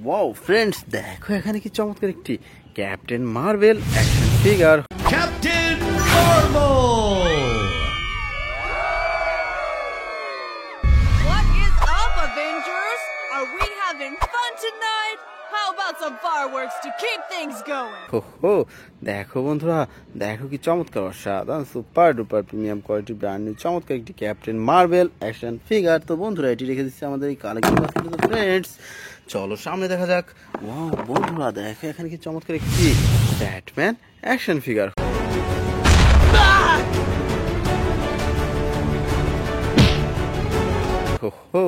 Wow friends, দেখো এখানে কি চমৎকার একটি captain Marvel action figure. Captain Marvel! What is up, Avengers? Are we having fun tonight? How about some fireworks to keep things going? হো, দেখো বন্ধুরা, দেখো কি চমৎকার অসাধারণ super duper premium quality brand new চমৎকার একটি ক্যাপ্টেন মার্ভেল অ্যাকশন ফিগার। তো বন্ধুরা, এটি রেখে দিচ্ছে আমাদের এই কালেকশন বাস্কেটে। তো ফ্রেন্ডস, চলো সামনে দেখা যাক। ওয়াও বন্ধুরা, দেখো এখানে কি চমৎকার একটি ব্যাটম্যান অ্যাকশন ফিগার। হো,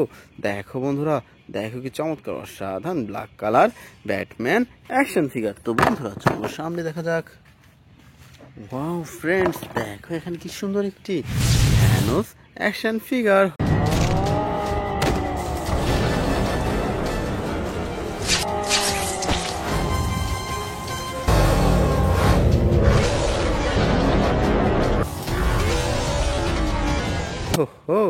দেখো বন্ধুরা, দেখো কি চমৎকার অসাধারণ black colour Batman action figure. তো বন্ধুরা, চলো সামনে দেখা যাক। ওয়াও ফ্রেন্ডস, দেখো এখানে কি সুন্দর একটি থ্যানোস অ্যাকশন ফিগার। হো,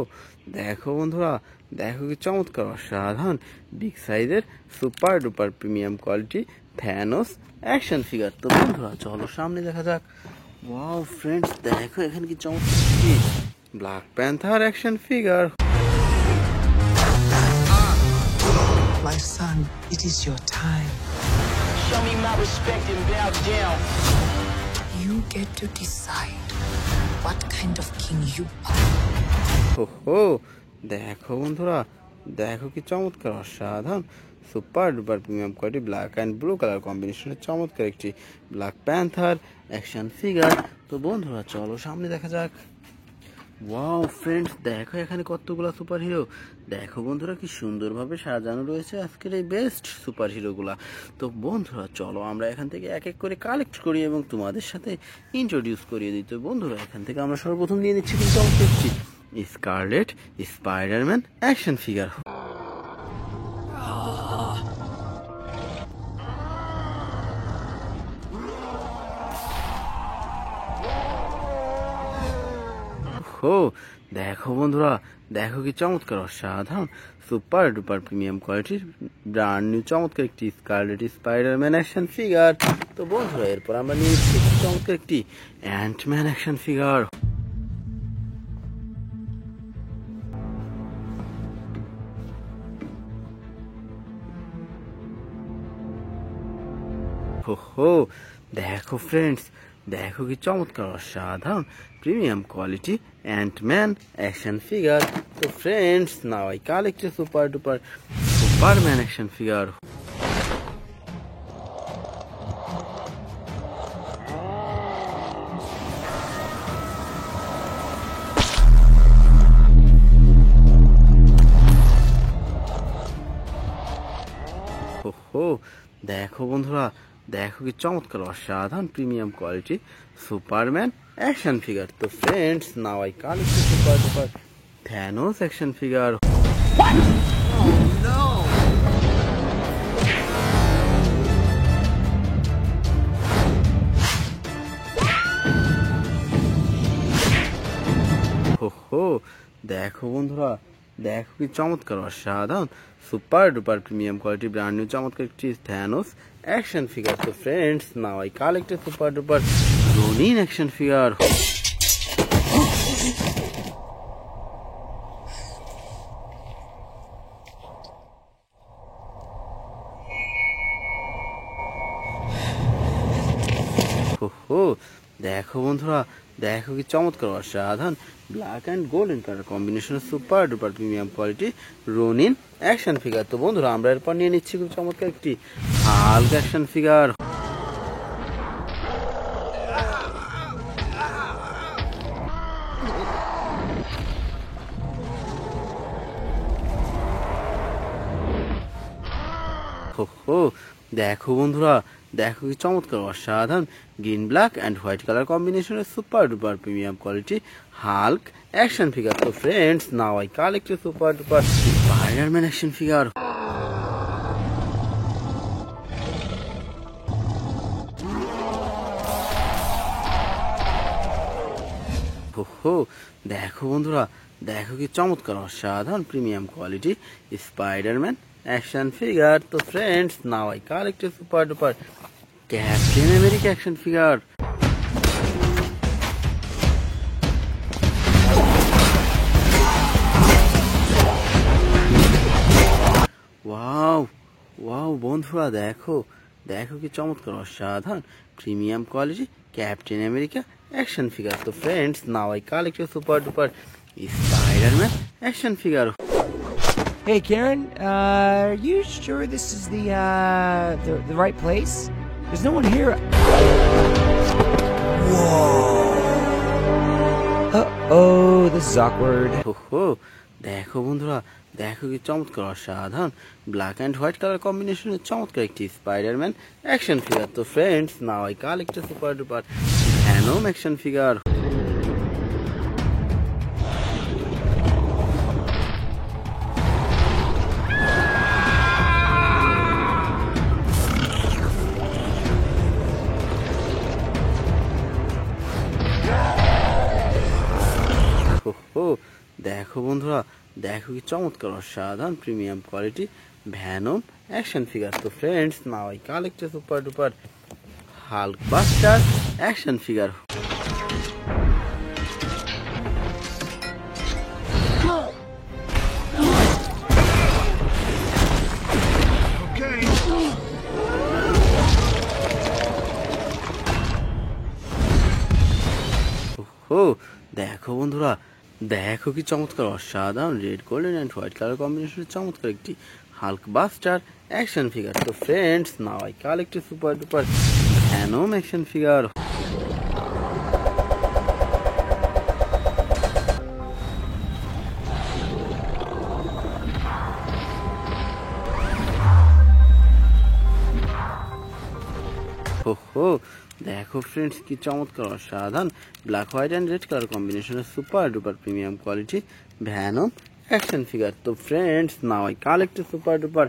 দেখো বন্ধুরা, দেখো কি চমৎকার অসাধারণ বিগ সাইজের super duper premium quality Thanos action figure. তো বন্ধুরা, চলো সামনে দেখা যাক। ওয়াও ফ্রেন্ডস, দেখো এখানে কি চমৎকার একটি black panther action figure. My son, it is your time. Show me my respect and bow down. You get to decide what kind of king you are. হো, দেখো বন্ধুরা, দেখো কি চমৎকার অসাধারণ super duper premium quality black and blue colour কম্বিনেশনের চমৎকার একটি ব্ল্যাক প্যান্থার অ্যাকশন ফিগার। তো বন্ধুরা, চলো সামনে দেখা যাক। ওয়াও ফ্রেন্ডস, দেখো এখানে কতগুলো সুপার হিরো। দেখো বন্ধুরা, কি সুন্দরভাবে সাজানো রয়েছে আজকের এই বেস্ট সুপার হিরোগুলা। তো বন্ধুরা, চলো আমরা এখান থেকে এক এক করে কালেক্ট করি এবং তোমাদের সাথে ইন্ট্রোডিউস করিয়ে দিই। তো বন্ধুরা, এখান থেকে আমরা সর্বপ্রথম নিয়ে নিচ্ছি কিন্তু একটি স্কারলেট স্পাইডারম্যান অ্যাকশন ফিগার। দেখো বন্ধুরা, দেখো কি চমৎকার অসাধারণ সুপার ডুপার প্রিমিয়াম কোয়ালিটির ব্র্যান্ড নিউ চমৎকার একটি স্কারলেট স্পাইডারম্যান অ্যাকশন ফিগার। তো বন্ধুরা, এরপর আমরা নিয়ে নিচ্ছি চমৎকার একটি অ্যান্টম্যান অ্যাকশন ফিগার। হো, দেখো ফ্রেন্ডস, দেখো কি চমৎকার অসাধারণ premium quality Antman action figure. তো friends, now I collect a super duper Superman action figure. হো, দেখো বন্ধুরা, দেখো কি চমৎকার অসাধারণ premium quality Superman action figure. তো friends, now I collect super duper Thanos action figure. হো, দেখো বন্ধুরা, দেখো কি চমৎকার অসাধারণ super duper premium quality brand new চমৎকার একটি থ্যানোস অ্যাকশন ফিগার। তো friends, now I collect a super duper Ronin action figure. হো, দেখো বন্ধুরা, দেখো কি চমৎকার অসাধারণ ব্ল্যাক অ্যান্ড গোল্ডেন কালার কম্বিনেশনের super duper premium quality Ronin action figure. তো বন্ধুরা, আমরা এরপর নিয়ে নিচ্ছি খুব চমৎকার একটি হাল্ক অ্যাকশন ফিগার। হো, দেখো বন্ধুরা, দেখো কি চমৎকার অসাধারণ green black and white colour কম্বিনেশনের super duper premium quality Hulk action figure. তো friends, now I collect a super duper Spiderman action figure. হো, দেখো বন্ধুরা, দেখো কি চমৎকার অসাধারণ premium quality Spiderman action figure. So friends, now I collect a super duper Captain America action figure. Wow wow বন্ধুরা দেখো দেখো কি চমৎকার অসাধারণ premium quality Captain America action figure তো friends now I collect a super duper Spiderman action figure Hey Karen, are you sure this is the right place? There's no one here. Whoa. Uh-oh, this is awkward. ওহো দেখো বন্ধুরা দেখো কি চমৎকার অসাধারণ black and white colour কম্বিনেশনের চমৎকার একটি স্পাইডারম্যান অ্যাকশন ফিগার তো friends now I collect a super duper Venom action figure দেখো বন্ধুরা দেখো কি চমৎকার অসাধারণ premium quality Venom action figure তো friends now I collect a super duper Hulk Buster action figure ও দেখো বন্ধুরা দেখো কি চমৎকার অসাধারণ red golden and white colour কম্বিনেশনের চমৎকার একটি হাল্ক বাস্টার অ্যাকশন ফিগার তো friends now I collect a super duper Venom action figure হো দেখো ফ্রেন্ডস কি চমৎকার অসাধারণ black white and red colour কম্বিনেশনের super duper premium quality Venom action figure তো friends now I collect a super duper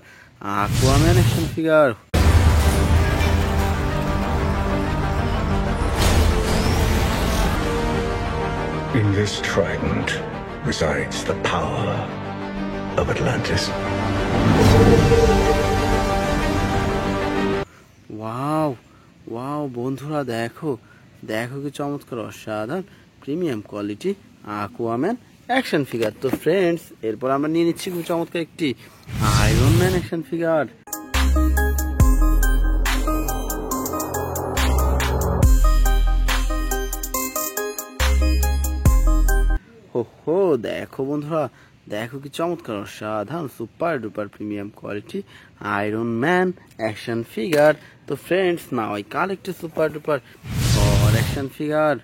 Aquaman action figure In this trident resides the power of Atlantis. Wow wow বন্ধুরা দেখো দেখো কি চমৎকার অসাধারণ premium quality Aquaman action figure তো friends এরপর আমরা নিয়ে নিচ্ছি খুব চমৎকার একটি আয়রন ম্যান অ্যাকশন ফিগার হো দেখো বন্ধুরা দেখো কি চমৎকার অসাধারণ super duper premium quality Iron Man action figure তো friends now I collect a super duper Thor action figure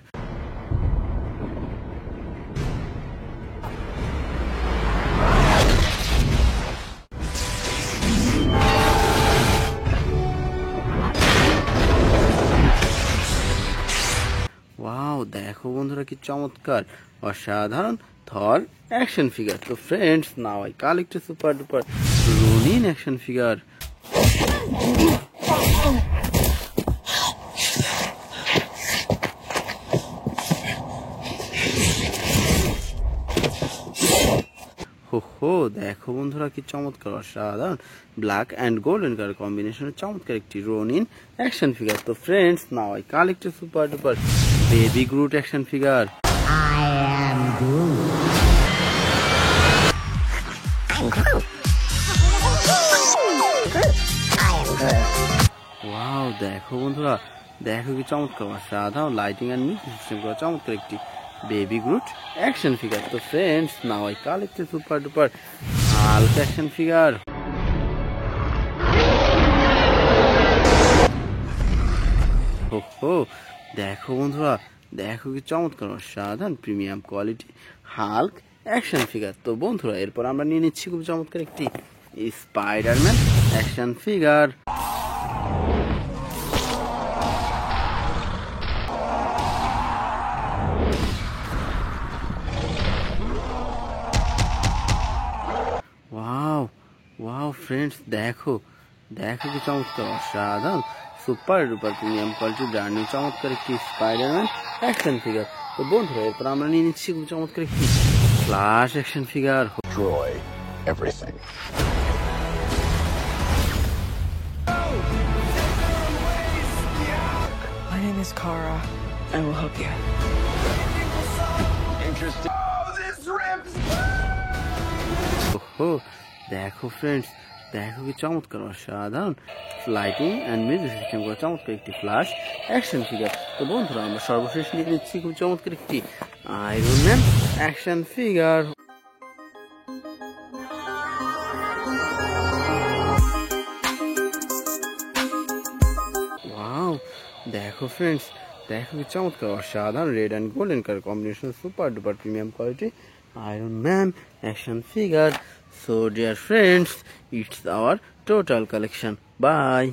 wow দেখো বন্ধুরা কি চমৎকার অসাধারণ থর অ্যাকশন ফিগার তো friends now I collect a super duper Ronin action figure হো দেখো বন্ধুরা কি চমৎকার অসাধারণ ব্ল্যাক অ্যান্ড গোল্ডেন কালার কম্বিনেশনের চমৎকার একটি রোনিন অ্যাকশন ফিগার তো friends now I collect a super duper baby Groot action figure wow দেখো বন্ধুরা দেখো কি চমৎকার অসাধারণ লাইটিং অ্যান্ড মিউজিক সিস্টেম করা চমৎকার একটি বেবি গ্রুট অ্যাকশন ফিগার তো friends now I collect a super duper Hulk action figure হো দেখো বন্ধুরা দেখো কি চমৎকার অসাধারণ premium quality Hulk action figure তো বন্ধুরা এরপর আমরা নিয়ে নিচ্ছি খুব চমৎকার একটি Spiderman action figure wow wow friends দেখো দেখো কি চমৎকার অসাধারণ super duper premium quality brand new চমৎকার একটি স্পাইডারম্যান অ্যাকশন ফিগার তো বন্ধুরা এরপর আমরা নিয়ে নিচ্ছি খুব চমৎকার একটি flash action figure Destroy everything. help you. Interesting. ওহো দেখো ফ্রেন্ডস, দেখো কি চমৎকার অসাধারণ লাইটিং অ্যান্ড মিউজিক সিস্টেম করা চমৎকার একটি ফ্ল্যাশ অ্যাকশন ফিগার। তো বন্ধুরা আমরা সর্বশেষ নিয়ে নিচ্ছি খুব চমৎকার একটি iron Man action figure. Wow দেখো ফ্রেন্ডস, দেখো কি চমৎকার অসাধারণ red and golden colour combination, super duper premium quality Iron Man action figure. So dear friends, it's our total collection. Bye.